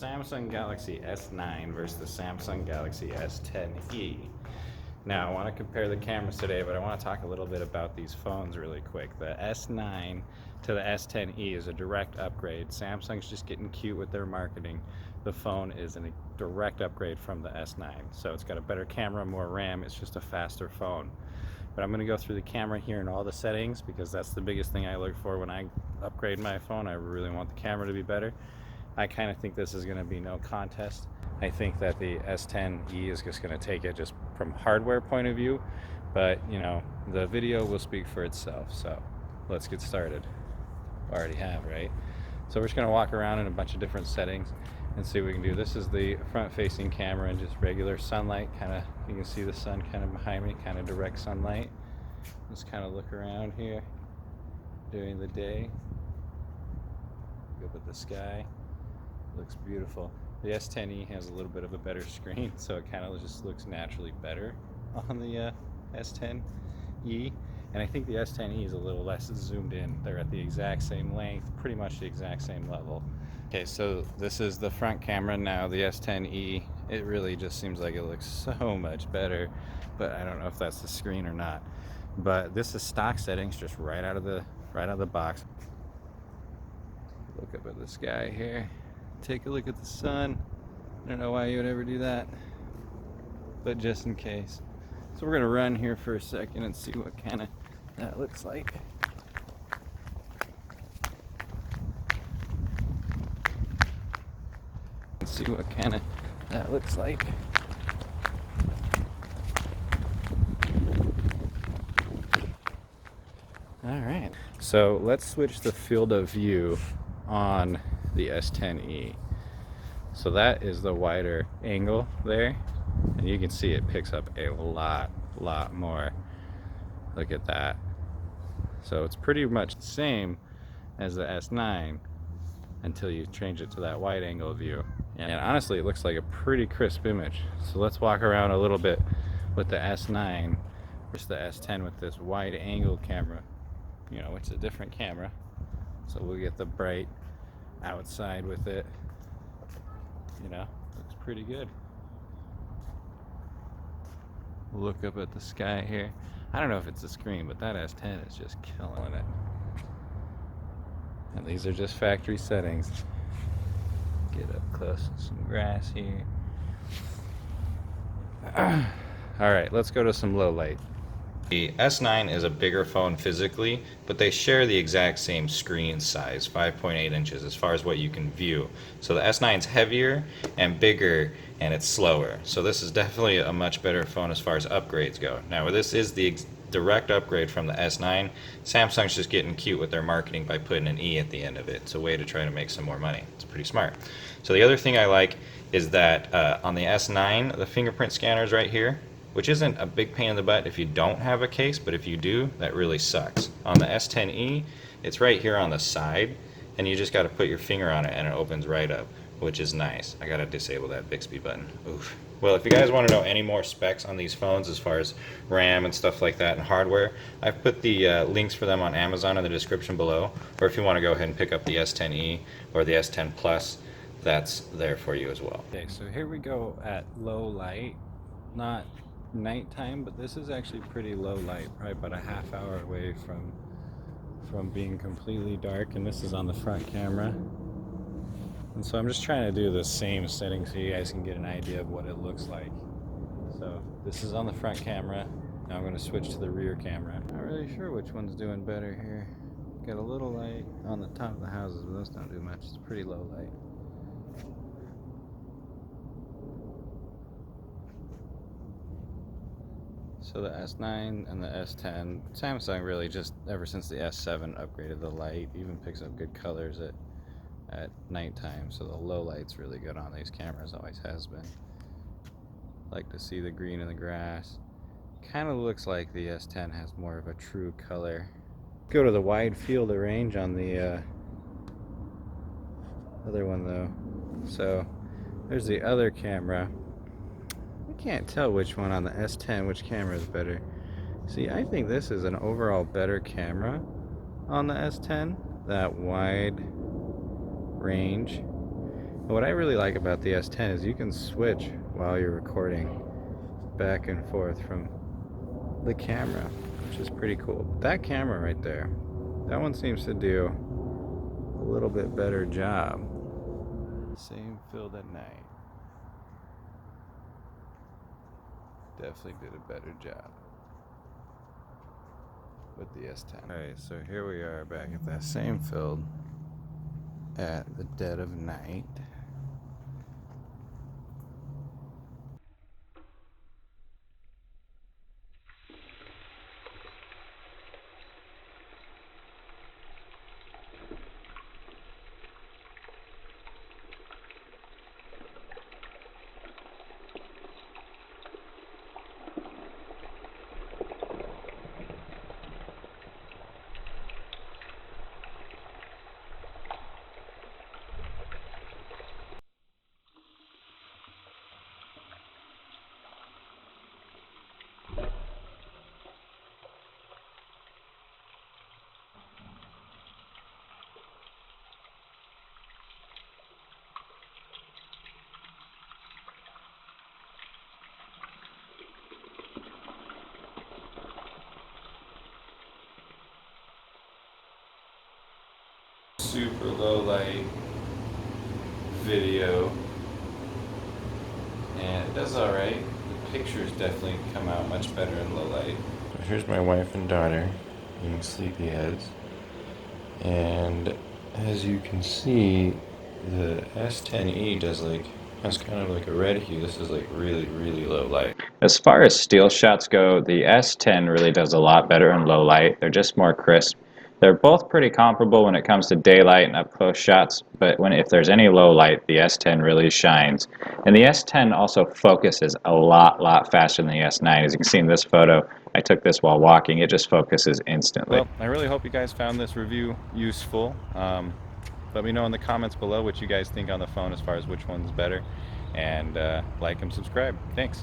Samsung Galaxy S9 versus the Samsung Galaxy S10e. Now, I want to compare the cameras today, but I want to talk a little bit about these phones really quick. The S9 to the S10e is a direct upgrade. Samsung's just getting cute with their marketing. The phone is a direct upgrade from the S9. So it's got a better camera, more RAM, it's just a faster phone. But I'm going to go through the camera here and all the settings because that's the biggest thing I look for when I upgrade my phone. I really want the camera to be better. I kind of think this is going to be no contest. I think that the S10e is just going to take it just from hardware point of view, but you know, the video will speak for itself. So let's get started. Already have, right? So we're just going to walk around in a bunch of different settings and see what we can do. This is the front facing camera and just regular sunlight, kind of, you can see the sun kind of behind me, kind of direct sunlight. Just kind of look around here during the day. Look up at the sky. Looks beautiful. The S10e has a little bit of a better screen, so it kind of just looks naturally better on the S10e. And I think the S10e is a little less zoomed in. They're at the exact same length, pretty much the exact same level. Okay, so this is the front camera now, the S10e. It really just seems like it looks so much better, but I don't know if that's the screen or not. But this is stock settings, just right out of the box. Look up at the sky here. Take a look at the sun. I don't know why you would ever do that, but just in case. So we're gonna run here for a second and see what kind of that looks like. Let's see what kind of that looks like. All right, so let's switch the field of view on the S10e. So that is the wider angle there, and you can see it picks up a lot more. Look at that. So it's pretty much the same as the S9 until you change it to that wide angle view, and honestly it looks like a pretty crisp image. So let's walk around a little bit with the S9 versus the S10 with this wide angle camera. You know, it's a different camera, so we'll get the bright outside with it. You know, looks pretty good. Look up at the sky here. I don't know if it's the screen, but that S10 is just killing it. And these are just factory settings. Get up close to some grass here. All right, let's go to some low light. The S9 is a bigger phone physically, but they share the exact same screen size, 5.8 inches as far as what you can view. So the S9 is heavier and bigger, and it's slower. So this is definitely a much better phone as far as upgrades go. Now, this is the direct upgrade from the S9. Samsung's just getting cute with their marketing by putting an E at the end of it. It's a way to try to make some more money. It's pretty smart. So the other thing I like is that on the S9, the fingerprint scanner is right here, which isn't a big pain in the butt if you don't have a case, but if you do, that really sucks. On the S10e, it's right here on the side, and you just got to put your finger on it and it opens right up, which is nice. I got to disable that Bixby button. Oof. Well, if you guys want to know any more specs on these phones as far as RAM and stuff like that and hardware, I've put the links for them on Amazon in the description below, or if you want to go ahead and pick up the S10e or the S10 Plus, that's there for you as well. Okay, so here we go at low light, not nighttime, but this is actually pretty low light, probably about a half hour away from being completely dark, and this is on the front camera. And so I'm just trying to do the same setting so you guys can get an idea of what it looks like. So this is on the front camera. Now I'm going to switch to the rear camera. Not really sure which one's doing better here. Got a little light on the top of the houses, but those don't do much. It's pretty low light. So the S9 and the S10, Samsung really just, ever since the S7 upgraded the light, even picks up good colors at nighttime. So the low light's really good on these cameras, always has been. Like to see the green in the grass. Kind of looks like the S10 has more of a true color. Go to the wide field of range on the other one though. So there's the other camera. I can't tell which one on the S10, which camera is better. See, I think this is an overall better camera on the S10, that wide range. What I really like about the S10 is you can switch while you're recording back and forth from the camera, which is pretty cool. That camera right there, that one seems to do a little bit better job. Same filled at night. Definitely did a better job with the S10. Alright, so here we are back at that same field at the dead of night. Super low light video, and it does alright. The pictures definitely come out much better in low light. Here's my wife and daughter being sleepyheads, and as you can see, the S10e has kind of like a red hue. This is like really low light. As far as still shots go, the S10 really does a lot better in low light. They're just more crisp. They're both pretty comparable when it comes to daylight and up close shots, but if there's any low light, the S10 really shines. And the S10 also focuses a lot faster than the S9. As you can see in this photo, I took this while walking. It just focuses instantly. Well, I really hope you guys found this review useful. Let me know in the comments below what you guys think on the phone as far as which one's better, and like and subscribe. Thanks.